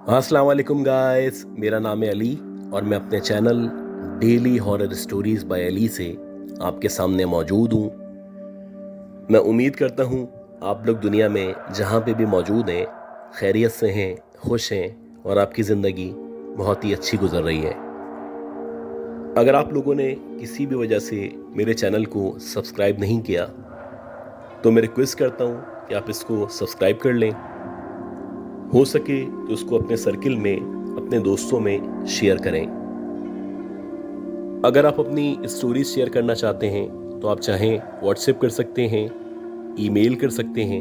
अस्सलाम वालेकुम गाइस, मेरा नाम है अली और मैं अपने channel daily horror stories bye Ali से आपके सामने मौजूद हूँ। मैं उम्मीद करता हूँ आप लोग दुनिया में जहाँ पे भी मौजूद हैं खैरियत से हैं, खुश हैं और आपकी ज़िंदगी बहुत ही अच्छी गुजर रही है। अगर आप लोगों ने किसी भी वजह से मेरे चैनल को सब्सक्राइब नहीं किया तो मैं रिक्वेस्ट करता हूँ कि आप इसको सब्सक्राइब कर लें। हो सके तो उसको अपने सर्किल में, अपने दोस्तों में शेयर करें। अगर आप अपनी स्टोरीज शेयर करना चाहते हैं तो आप चाहें व्हाट्सएप कर सकते हैं, ईमेल कर सकते हैं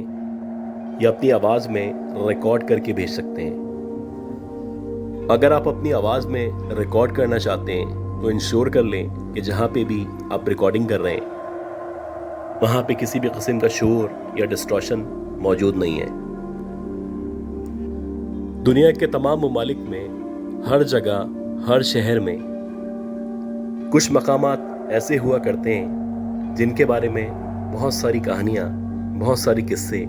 या अपनी आवाज़ में रिकॉर्ड करके भेज सकते हैं। अगर आप अपनी आवाज़ में रिकॉर्ड करना चाहते हैं तो इंश्योर कर लें कि जहाँ पे भी आप रिकॉर्डिंग कर रहे हैं वहाँ पे किसी भी किस्म का शोर या डिस्टॉर्शन मौजूद नहीं है। दुनिया के तमाम ममालिक में, हर जगह, हर शहर में कुछ मकामात ऐसे हुआ करते हैं जिनके बारे में बहुत सारी कहानियाँ, बहुत सारे किस्से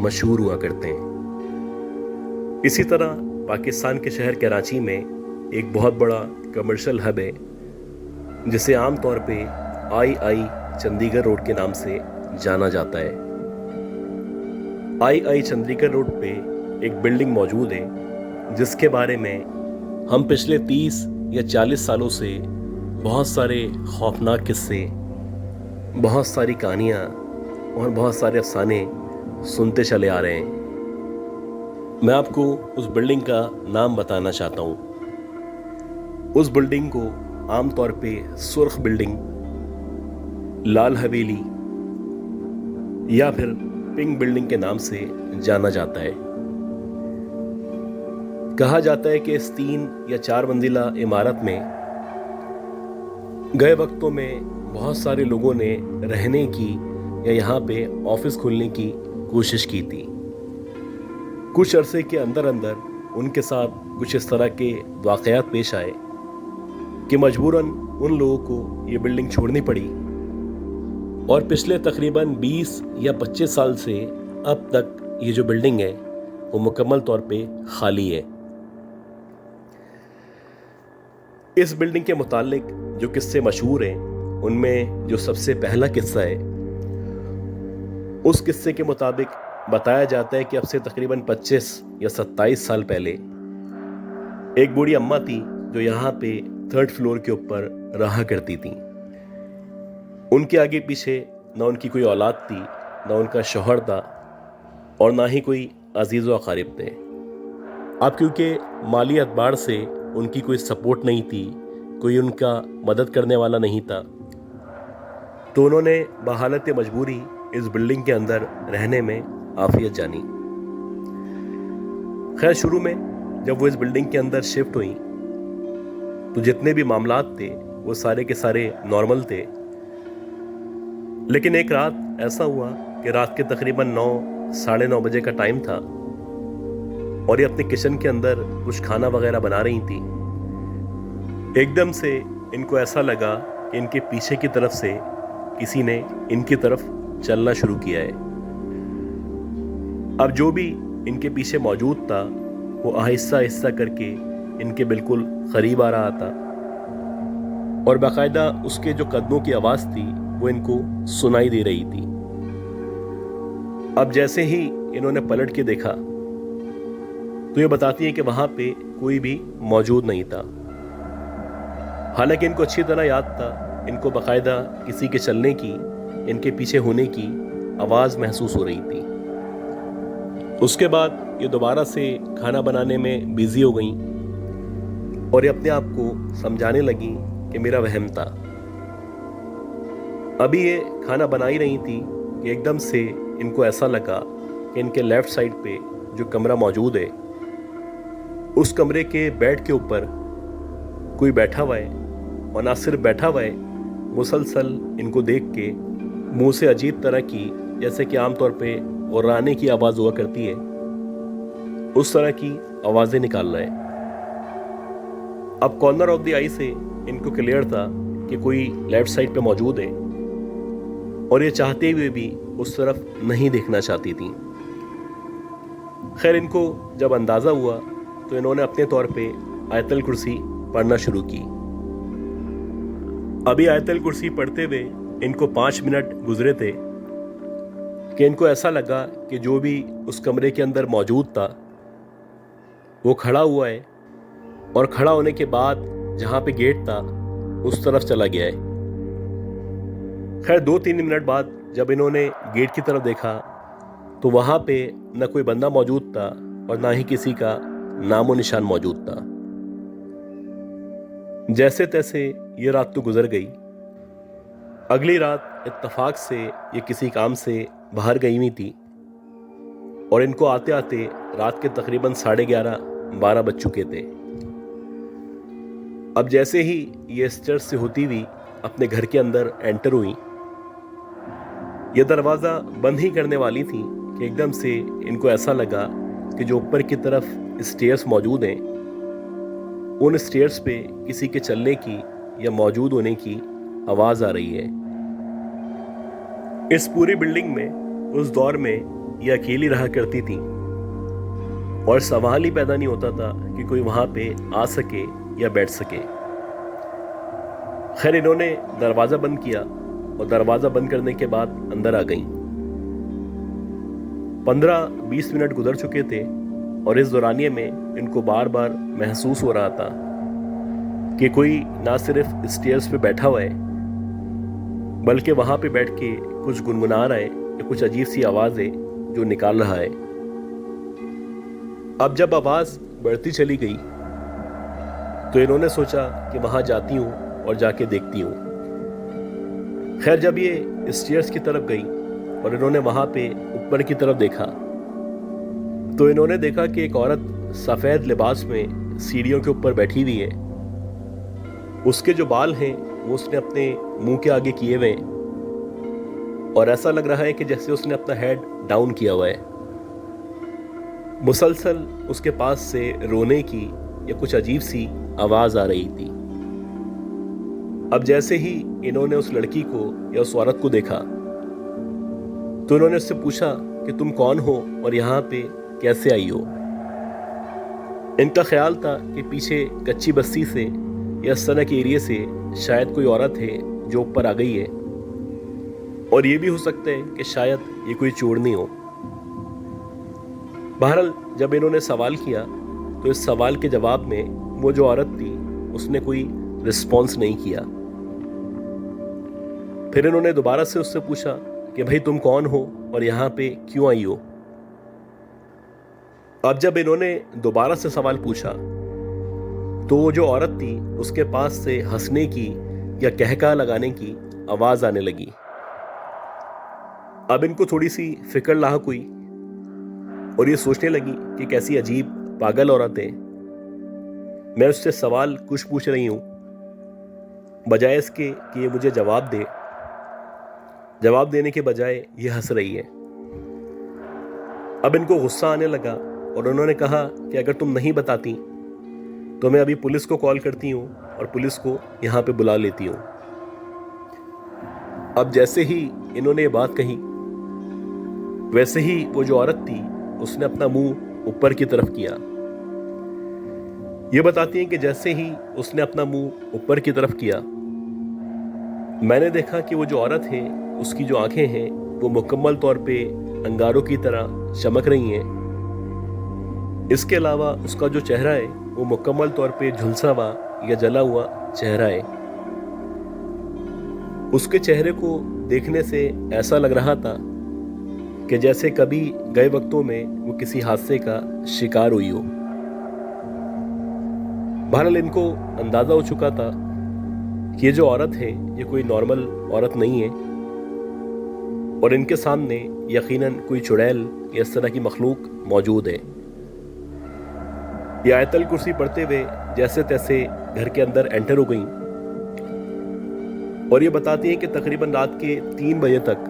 मशहूर हुआ करते हैं। इसी तरह पाकिस्तान के शहर कराची में एक बहुत बड़ा कमर्शियल हब है जिसे आम तौर पे आई चंडीगढ़ रोड के नाम से जाना जाता है। आई चंडीगढ़ रोड पे एक बिल्डिंग मौजूद है जिसके बारे में हम पिछले 30 या 40 सालों से बहुत सारे खौफनाक किस्से, बहुत सारी कहानियाँ और बहुत सारे अफसाने सुनते चले आ रहे हैं। मैं आपको उस बिल्डिंग का नाम बताना चाहता हूँ। उस बिल्डिंग को आमतौर पे सुर्ख बिल्डिंग, लाल हवेली या फिर पिंक बिल्डिंग के नाम से जाना जाता है। कहा जाता है कि इस 3 या 4 मंजिला इमारत में गए वक्तों में बहुत सारे लोगों ने रहने की या यहाँ पे ऑफिस खोलने की कोशिश की थी। कुछ अरसे के अंदर अंदर उनके साथ कुछ इस तरह के वाक़यात पेश आए कि मजबूरन उन लोगों को ये बिल्डिंग छोड़नी पड़ी और पिछले तकरीबन 20 या 25 साल से अब तक ये जो बिल्डिंग है वो मुकम्मल तौर पे खाली है। इस बिल्डिंग के मुतालिक जो किस्से मशहूर हैं उनमें जो सबसे पहला किस्सा है, उस किस्से के मुताबिक बताया जाता है कि अब से तकरीबन 25 या 27 साल पहले एक बूढ़ी अम्मा थी जो यहाँ पे 3rd फ्लोर के ऊपर रहा करती थी। उनके आगे पीछे ना उनकी कोई औलाद थी, ना उनका शौहर था और ना ही कोई अजीज़ व अकारिब थे। अब क्योंकि माली एतबार से उनकी कोई सपोर्ट नहीं थी, कोई उनका मदद करने वाला नहीं था, तो उन्होंने बहालत मजबूरी इस बिल्डिंग के अंदर रहने में आफियत जानी। खैर, शुरू में जब वो इस बिल्डिंग के अंदर शिफ्ट हुई तो जितने भी मामलात थे वो सारे के सारे नॉर्मल थे। लेकिन एक रात ऐसा हुआ कि रात के तकरीबन 9, साढ़े 9 बजे का टाइम था और ये अपने किचन के अंदर कुछ खाना वगैरह बना रही थी। एकदम से इनको ऐसा लगा कि इनके पीछे की तरफ से किसी ने इनकी तरफ चलना शुरू किया है। अब जो भी इनके पीछे मौजूद था वो आहिस्ता आहिस्ता करके इनके बिल्कुल करीब आ रहा था और बाकायदा उसके जो कदमों की आवाज़ थी वो इनको सुनाई दे रही थी। अब जैसे ही इन्होंने पलट के देखा तो ये बताती है कि वहां पे कोई भी मौजूद नहीं था। हालांकि इनको अच्छी तरह याद था, इनको बाकायदा किसी के चलने की, इनके पीछे होने की आवाज़ महसूस हो रही थी। उसके बाद ये दोबारा से खाना बनाने में बिजी हो गई और ये अपने आप को समझाने लगी कि मेरा वहम था। अभी ये खाना बना ही रही थी कि एकदम से इनको ऐसा लगा कि इनके लेफ्ट साइड पे जो कमरा मौजूद है उस कमरे के बेड के ऊपर कोई बैठा हुआ है और ना सिर्फ बैठा हुआ है, मुसलसल इनको देख के मुंह से अजीब तरह की, जैसे कि आमतौर पे गुर्राने की आवाज़ हुआ करती है, उस तरह की आवाज़ें निकाल रहा है। अब कॉर्नर ऑफ द आई से इनको क्लियर था कि कोई लेफ्ट साइड पे मौजूद है और ये चाहते हुए भी उस तरफ नहीं देखना चाहती थी। खैर, इनको जब अंदाज़ा हुआ तो इन्होंने अपने तौर पे आयतल कुर्सी पढ़ना शुरू की। अभी आयतल कुर्सी पढ़ते हुए इनको 5 मिनट गुजरे थे कि इनको ऐसा लगा कि जो भी उस कमरे के अंदर मौजूद था वो खड़ा हुआ है, और खड़ा होने के बाद जहाँ पे गेट था उस तरफ चला गया है। खैर 2-3 मिनट बाद जब इन्होंने गेट की तरफ देखा तो वहाँ पे न कोई बंदा मौजूद था और ना ही किसी का नामो निशान मौजूद था। जैसे तैसे ये रात तो गुजर गई। अगली रात इत्तेफाक से ये किसी काम से बाहर गई हुई थी और इनको आते आते रात के तकरीबन 11:30-12 बज चुके थे। अब जैसे ही ये स्टेयर्स से होती हुई अपने घर के अंदर एंटर हुई, ये दरवाज़ा बंद ही करने वाली थी कि एकदम से इनको ऐसा लगा कि जो ऊपर की तरफ स्टेयर्स मौजूद हैं उन स्टेयर्स पे किसी के चलने की या मौजूद होने की आवाज़ आ रही है। इस पूरी बिल्डिंग में उस दौर में ये अकेली रहा करती थी और सवाल ही पैदा नहीं होता था कि कोई वहाँ पे आ सके या बैठ सके। खैर इन्होंने दरवाज़ा बंद किया और दरवाज़ा बंद करने के बाद अंदर आ गईं। 15-20 मिनट गुजर चुके थे और इस दौरानिये में इनको बार बार महसूस हो रहा था कि कोई ना सिर्फ स्टेयर्स पे बैठा हुआ है बल्कि वहाँ पे बैठ के कुछ गुनगुना रहा है या कुछ अजीब सी आवाज़ है जो निकाल रहा है। अब जब आवाज़ बढ़ती चली गई तो इन्होंने सोचा कि वहाँ जाती हूँ और जाके देखती हूँ। खैर जब ये स्टेयर्स की तरफ गई और इन्होंने वहाँ पे ऊपर की तरफ देखा तो इन्होंने देखा कि एक औरत सफ़ेद लिबास में सीढ़ियों के ऊपर बैठी हुई है। उसके जो बाल हैं वो उसने अपने मुंह के आगे किए हुए हैं और ऐसा लग रहा है कि जैसे उसने अपना हेड डाउन किया हुआ है। मुसलसल उसके पास से रोने की या कुछ अजीब सी आवाज़ आ रही थी। अब जैसे ही इन्होंने उस लड़की को या उस औरत को देखा तो इन्होंने उससे पूछा कि तुम कौन हो और यहाँ पे कैसे आई हो। इनका ख्याल था कि पीछे कच्ची बस्ती से या सड़क एरिया से शायद कोई औरत है जो ऊपर आ गई है और ये भी हो सकता है कि शायद ये कोई चोरनी हो। बहरहाल जब इन्होंने सवाल किया तो इस सवाल के जवाब में वो जो औरत थी उसने कोई रिस्पॉन्स नहीं किया। फिर इन्होंने दोबारा से उससे पूछा कि भाई तुम कौन हो और यहाँ पे क्यों आई हो। अब जब इन्होंने दोबारा से सवाल पूछा तो वो जो औरत थी उसके पास से हंसने की या कहका लगाने की आवाज आने लगी। अब इनको थोड़ी सी फिक्र लाहक हुई और ये सोचने लगी कि कैसी अजीब पागल औरत है। मैं उससे सवाल कुछ पूछ रही हूँ, बजाय इसके कि ये मुझे जवाब दे। जवाब देने के बजाय ये हंस रही है। अब इनको गुस्सा आने लगा और उन्होंने कहा कि अगर तुम नहीं बताती तो मैं अभी पुलिस को कॉल करती हूँ और पुलिस को यहाँ पे बुला लेती हूँ। अब जैसे ही इन्होंने ये बात कही वैसे ही वो जो औरत थी उसने अपना मुंह ऊपर की तरफ किया। ये बताती हैं कि जैसे ही उसने अपना मुंह ऊपर की तरफ किया मैंने देखा कि वो जो औरत है उसकी जो आंखें हैं वो मुकम्मल तौर पे अंगारों की तरह चमक रही हैं। इसके अलावा उसका जो चेहरा है वो मुकम्मल तौर पे झुलसा हुआ या जला हुआ चेहरा है। उसके चेहरे को देखने से ऐसा लग रहा था कि जैसे कभी गए वक्तों में वो किसी हादसे का शिकार हुई हो। बहरहाल इनको अंदाजा हो चुका था कि ये जो औरत है ये कोई नॉर्मल औरत नहीं है और इनके सामने यकीनन कोई चुड़ैल या इस तरह की मखलूक मौजूद है। ये आयतल कुर्सी पढ़ते हुए जैसे तैसे घर के अंदर एंटर हो गई और ये बताती हैं कि तकरीबन रात के 3 बजे तक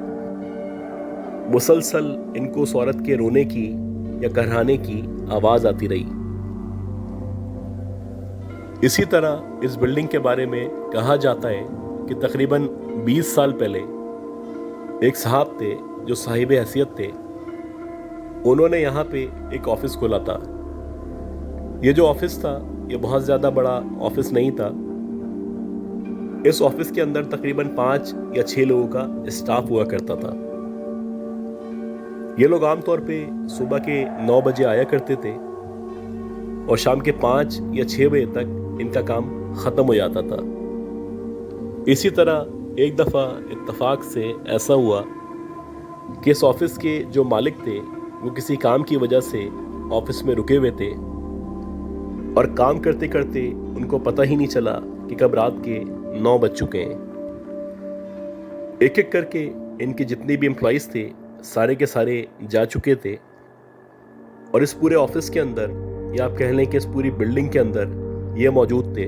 मुसलसल इनको उस औरत के रोने की या करहाने की आवाज आती रही। इसी तरह इस बिल्डिंग के बारे में कहा जाता है कि तकरीबन 20 साल पहले एक साहब थे जो साहिब हैसियत थे। उन्होंने यहाँ पे एक ऑफिस खोला था ये जो ऑफिस था ये बहुत ज़्यादा बड़ा ऑफिस नहीं था। इस ऑफिस के अंदर तकरीबन 5 या 6 लोगों का स्टाफ हुआ करता था। ये लोग आमतौर पे सुबह के 9 बजे आया करते थे और शाम के 5 या 6 बजे तक इनका काम ख़त्म हो जाता था। इसी तरह एक दफ़ा इत्तेफाक से ऐसा हुआ कि इस ऑफिस के जो मालिक थे वो किसी काम की वजह से ऑफिस में रुके हुए थे और काम करते करते उनको पता ही नहीं चला कि कब रात के 9 बज चुके हैं। एक एक करके इनके जितने भी एम्प्लॉइज़ थे सारे के सारे जा चुके थे और इस पूरे ऑफिस के अंदर या आप कह लें कि इस पूरी बिल्डिंग के अंदर ये मौजूद थे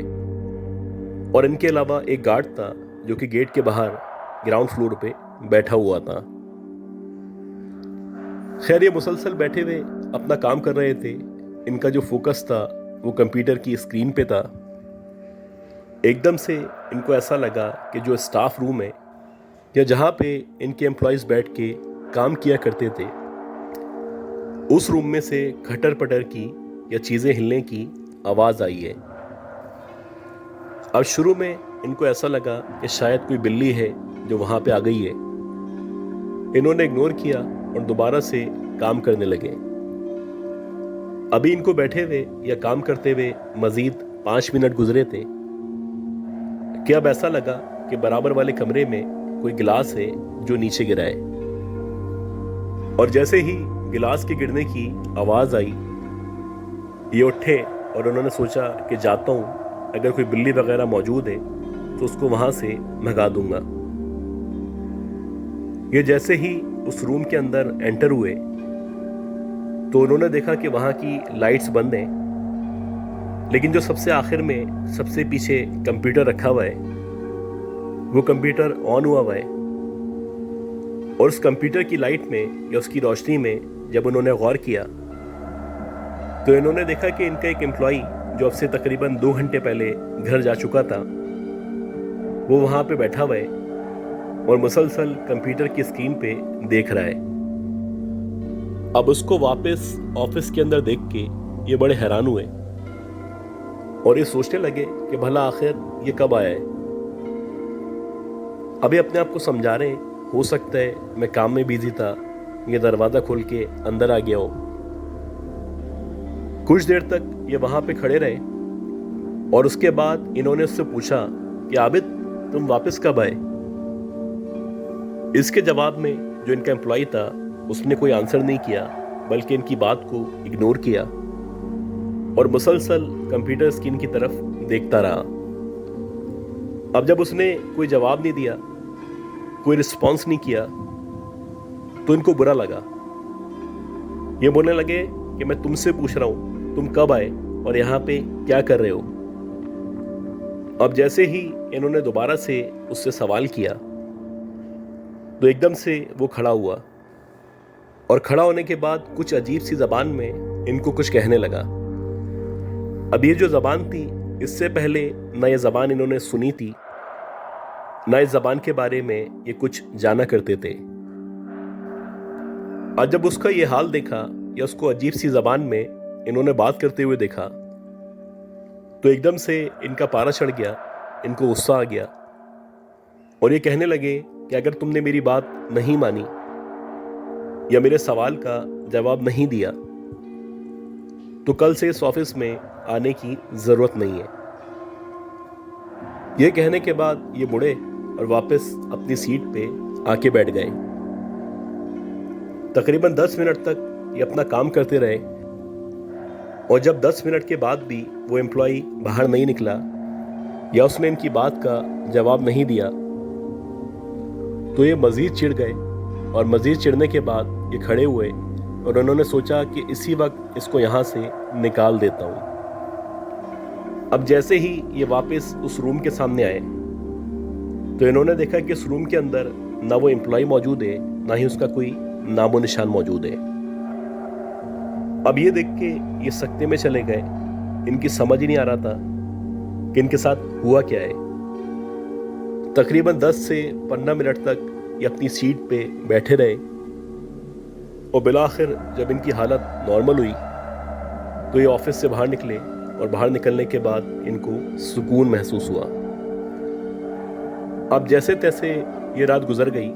और इनके अलावा एक गार्ड था जो कि गेट के बाहर ग्राउंड फ्लोर पे बैठा हुआ था। खैर ये मुसलसल बैठे हुए अपना काम कर रहे थे। इनका जो फोकस था वो कंप्यूटर की स्क्रीन पे था। एकदम से इनको ऐसा लगा कि जो स्टाफ रूम है या जहाँ पे इनके एम्प्लॉयज़ बैठ के काम किया करते थे उस रूम में से खटर पटर की या चीज़ें हिलने की आवाज़ आई है। अब शुरू में इनको ऐसा लगा कि शायद कोई बिल्ली है जो वहाँ पे आ गई है। इन्होंने इग्नोर किया और दोबारा से काम करने लगे। अभी इनको बैठे हुए या काम करते हुए मज़ीद 5 मिनट गुजरे थे कि अब ऐसा लगा कि बराबर वाले कमरे में कोई गिलास है जो नीचे गिरा है और जैसे ही गिलास के गिरने की आवाज़ आई ये उठे और उन्होंने सोचा कि जाता हूँ, अगर कोई बिल्ली वगैरह मौजूद है तो उसको वहाँ से भगा दूंगा। ये जैसे ही उस रूम के अंदर एंटर हुए तो उन्होंने देखा कि वहाँ की लाइट्स बंद हैं, लेकिन जो सबसे आखिर में सबसे पीछे कंप्यूटर रखा हुआ है वो कंप्यूटर ऑन हुआ है और उस कंप्यूटर की लाइट में या उसकी रोशनी में जब उन्होंने गौर किया तो इन्होंने देखा कि इनका एक एम्प्लॉई जो अब से तकरीबन 2 घंटे पहले घर जा चुका था वो वहाँ पे बैठा हुआ है और मुसलसल कंप्यूटर की स्क्रीन पे देख रहा है। अब उसको वापस ऑफिस के अंदर देख के ये बड़े हैरान हुए और ये सोचने लगे कि भला आखिर ये कब आया है। अभी अपने आप को समझा रहे हैं हो सकता है मैं काम में बिजी था, ये दरवाज़ा खोल के अंदर आ गया हो। कुछ देर तक ये वहाँ पे खड़े रहे और उसके बाद इन्होंने उससे पूछा कि आबिद तुम वापस कब आए। इसके जवाब में जो इनका एम्प्लॉय था उसने कोई आंसर नहीं किया बल्कि इनकी बात को इग्नोर किया और मुसलसल कंप्यूटर स्क्रीन की तरफ देखता रहा। अब जब उसने कोई जवाब नहीं दिया, कोई रिस्पॉन्स नहीं किया तो इनको बुरा लगा। ये बोलने लगे कि मैं तुमसे पूछ रहा हूं तुम कब आए और यहाँ पे क्या कर रहे हो। अब जैसे ही इन्होंने दोबारा से उससे सवाल किया तो एकदम से वो खड़ा हुआ और खड़ा होने के बाद कुछ अजीब सी जबान में इनको कुछ कहने लगा। अब ये जो जबान थी इससे पहले ना ये जबान इन्होंने सुनी थी ना इस जबान के बारे में ये कुछ जाना करते थे। आज जब उसका ये हाल देखा या उसको अजीब सी जबान में इन्होंने बात करते हुए देखा तो एकदम से इनका पारा चढ़ गया, इनको गुस्सा आ गया और ये कहने लगे कि अगर तुमने मेरी बात नहीं मानी या मेरे सवाल का जवाब नहीं दिया तो कल से इस ऑफिस में आने की ज़रूरत नहीं है। यह कहने के बाद ये मुड़े और वापस अपनी सीट पे आके बैठ गए। तकरीबन 10 मिनट तक ये अपना काम करते रहे और जब 10 मिनट के बाद भी वो एम्प्लॉई बाहर नहीं निकला या उसने इनकी बात का जवाब नहीं दिया तो ये मज़ीद चिढ़ गए और मज़ीद चिढ़ने के बाद ये खड़े हुए और उन्होंने सोचा कि इसी वक्त इसको यहाँ से निकाल देता हूँ। अब जैसे ही ये वापस उस रूम के सामने आए तो इन्होंने देखा कि इस रूम के अंदर ना वो एम्प्लॉय मौजूद है ना ही उसका कोई नामो निशान मौजूद है। अब ये देख के ये सकते में चले गए। इनकी समझ ही नहीं आ रहा था कि इनके साथ हुआ क्या है। तकरीबन 10 से 15 मिनट तक ये अपनी सीट पे बैठे रहे और बिलाखिर जब इनकी हालत नॉर्मल हुई तो ये ऑफिस से बाहर निकले और बाहर निकलने के बाद इनको सुकून महसूस हुआ। अब जैसे तैसे ये रात गुजर गई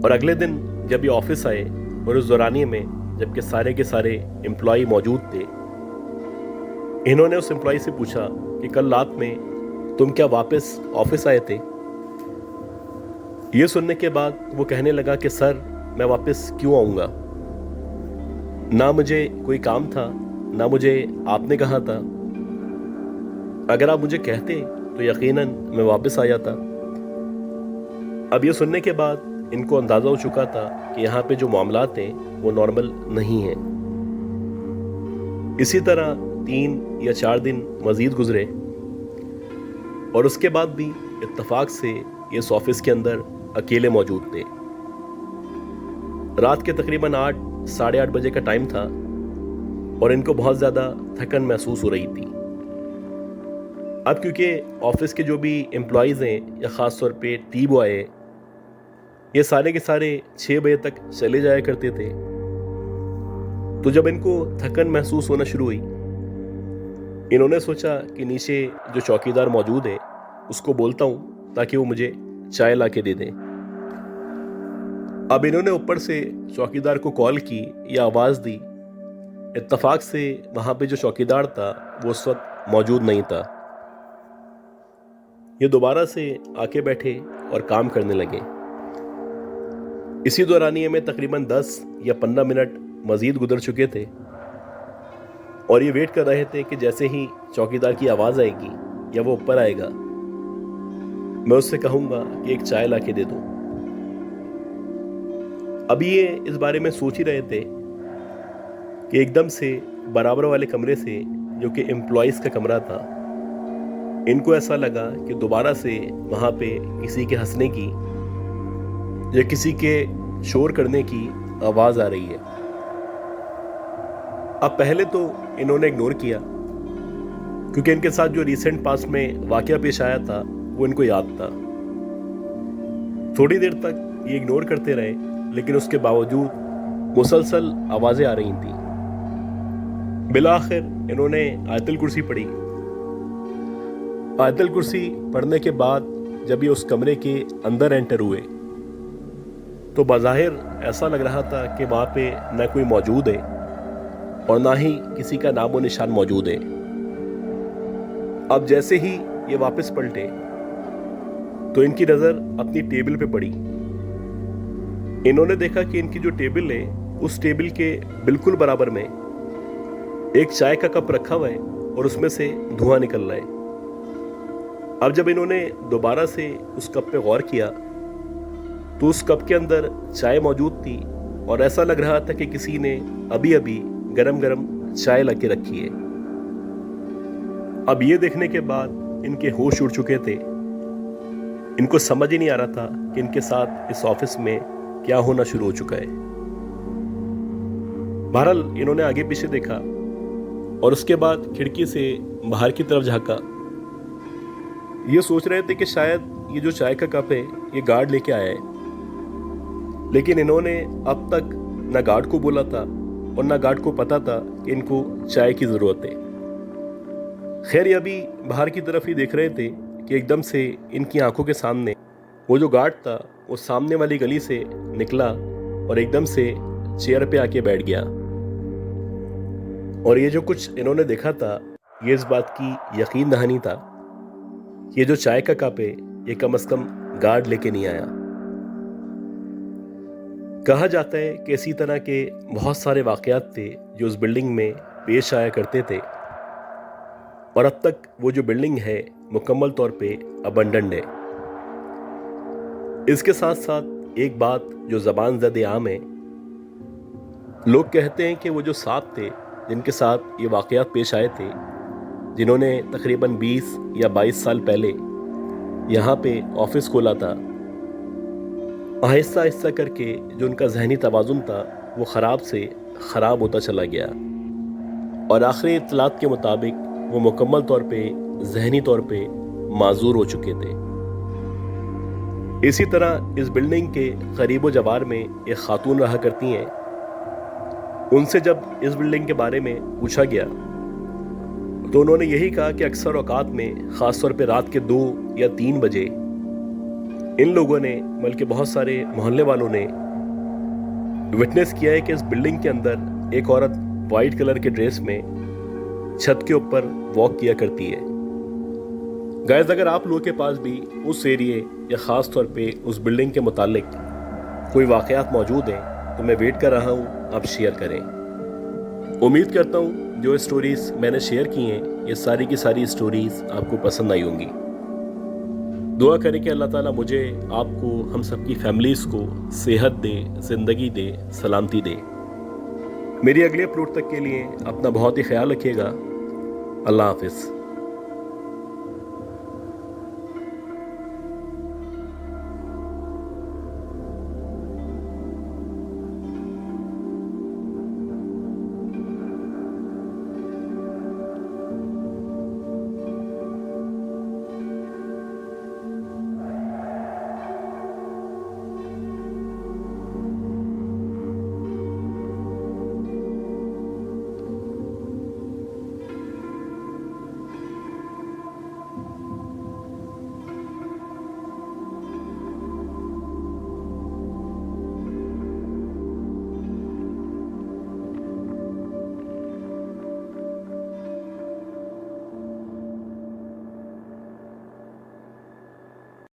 और अगले दिन जब ये ऑफिस आए और उस दौरानिए में जबकि सारे के सारे एम्प्लॉय मौजूद थे, इन्होंने उस एम्प्लॉय से पूछा कि कल रात में तुम क्या वापस ऑफिस आए थे? ये सुनने के बाद वो कहने लगा कि सर, मैं वापस क्यों आऊँगा? ना मुझे कोई काम था, ना मुझे आपने कहा था। अगर आप मुझे कहते तो यकीनन मैं वापस आ जाता। अब ये सुनने के बाद इनको अंदाज़ा हो चुका था कि यहाँ पे जो मामलात हैं वो नॉर्मल नहीं हैं। इसी तरह 3 या 4 दिन मज़ीद गुजरे और उसके बाद भी इत्तफाक से ये इस ऑफिस के अंदर अकेले मौजूद थे। रात के तकरीबन 8 साढ़े 8 बजे का टाइम था और इनको बहुत ज़्यादा थकन महसूस हो रही थी। अब क्योंकि ऑफिस के जो भी एम्प्लॉयज़ हैं या ख़ास तौर पे टी बॉय, ये सारे के सारे 6 बजे तक चले जाया करते थे, तो जब इनको थकन महसूस होना शुरू हुई, इन्होंने सोचा कि नीचे जो चौकीदार मौजूद है उसको बोलता हूँ ताकि वो मुझे चाय ला के दे दें। अब इन्होंने ऊपर से चौकीदार को कॉल की या आवाज़ दी। इत्तफाक से वहाँ पे जो चौकीदार था वो उस वक्त मौजूद नहीं था। ये दोबारा से आके बैठे और काम करने लगे। इसी दौरानिए में तकरीबन 10 या 15 मिनट मज़ीद गुजर चुके थे और ये वेट कर रहे थे कि जैसे ही चौकीदार की आवाज़ आएगी या वो ऊपर आएगा, मैं उससे कहूँगा कि एक चाय ला के दे दो। अभी ये इस बारे में सोच ही रहे थे कि एकदम से बराबर वाले कमरे से, जो कि एम्प्लॉयज़ का कमरा था, इनको ऐसा लगा कि दोबारा से वहाँ पे किसी के हंसने की या किसी के शोर करने की आवाज़ आ रही है। अब पहले तो इन्होंने इग्नोर किया क्योंकि इनके साथ जो रिसेंट पास्ट में वाकया पेश आया था वो इनको याद था। थोड़ी देर तक ये इग्नोर करते रहे, लेकिन उसके बावजूद मुसलसल आवाज़ें आ रही थी। बिलाखिर इन्होंने आयतुल कुर्सी पढ़ी। आयतुल कुर्सी पढ़ने के बाद जब ये उस कमरे के अंदर एंटर हुए तो बज़ाहिर ऐसा लग रहा था कि वहाँ पे न कोई मौजूद है और ना ही किसी का नामो निशान मौजूद है। अब जैसे ही ये वापस पलटे तो इनकी नज़र अपनी टेबल पे पड़ी। इन्होंने देखा कि इनकी जो टेबल है उस टेबल के बिल्कुल बराबर में एक चाय का कप रखा हुआ है और उसमें से धुआं निकल रहा है। अब जब इन्होंने दोबारा से उस कप पे गौर किया तो उस कप के अंदर चाय मौजूद थी और ऐसा लग रहा था कि किसी ने अभी अभी गरम गरम चाय ला के रखी है। अब ये देखने के बाद इनके होश उड़ चुके थे। इनको समझ ही नहीं आ रहा था कि इनके साथ इस ऑफिस में क्या होना शुरू हो चुका है। बहरहाल इन्होंने आगे पीछे देखा और उसके बाद खिड़की से बाहर की तरफ झांका। ये सोच रहे थे कि शायद ये जो चाय का कप है ये गार्ड लेके आया है, लेकिन इन्होंने अब तक ना गार्ड को बोला था और ना गार्ड को पता था कि इनको चाय की ज़रूरत है। खैर ये अभी बाहर की तरफ ही देख रहे थे कि एकदम से इनकी आंखों के सामने वो जो गार्ड था वो सामने वाली गली से निकला और एकदम से चेयर पे आके बैठ गया। और ये जो कुछ इन्होंने देखा था ये इस बात की यकीन दहानी था कि ये जो चाय का कप है ये कम से कम गार्ड लेके नहीं आया। कहा जाता है कि इसी तरह के बहुत सारे वाक़यात थे जो उस बिल्डिंग में पेश आया करते थे और अब तक वो जो बिल्डिंग है मुकम्मल तौर पे अबंडन्ड है। इसके साथ साथ एक बात जो ज़बान ज़द आम है, लोग कहते हैं कि वो जो सांप थे जिनके साथ ये वाक़यात पेश आए थे, जिन्होंने तकरीबन 20 या 22 साल पहले यहाँ पे ऑफिस खोला था, आहिस्ता आहिस्ता करके जो उनका जहनी तवाज़ुन था वो ख़राब से ख़राब होता चला गया और आखिरी इत्तलात के मुताबिक वो मुकम्मल तौर पे जहनी तौर पे माजूर हो चुके थे। इसी तरह इस बिल्डिंग के करीबो जवार में एक खातून रहा करती हैं। उनसे जब इस बिल्डिंग के बारे में पूछा गया तो उन्होंने यही कहा कि अक्सर औकात में, ख़ासतौर पे रात के 2 या 3 बजे, इन लोगों ने, बल्कि बहुत सारे मोहल्ले वालों ने विटनेस किया है कि इस बिल्डिंग के अंदर एक औरत वाइट कलर के ड्रेस में छत के ऊपर वॉक किया करती है। गाइस, अगर आप लोगों के पास भी उस एरिए या ख़ास तौर पे उस बिल्डिंग के मुतालिक कोई वाक़यात मौजूद हैं तो मैं वेट कर रहा हूँ, आप शेयर करें। उम्मीद करता हूँ जो स्टोरीज़ मैंने शेयर की हैं ये सारी की सारी स्टोरीज़ आपको पसंद आई होंगी। दुआ करें कि अल्लाह ताला मुझे, आपको, हम सबकी फैमिलीज़ को सेहत दे, ज़िंदगी दे, सलामती दे। मेरी अगले अपलोड तक के लिए अपना बहुत ही ख्याल रखिएगा। अल्लाह हाफ़िज़।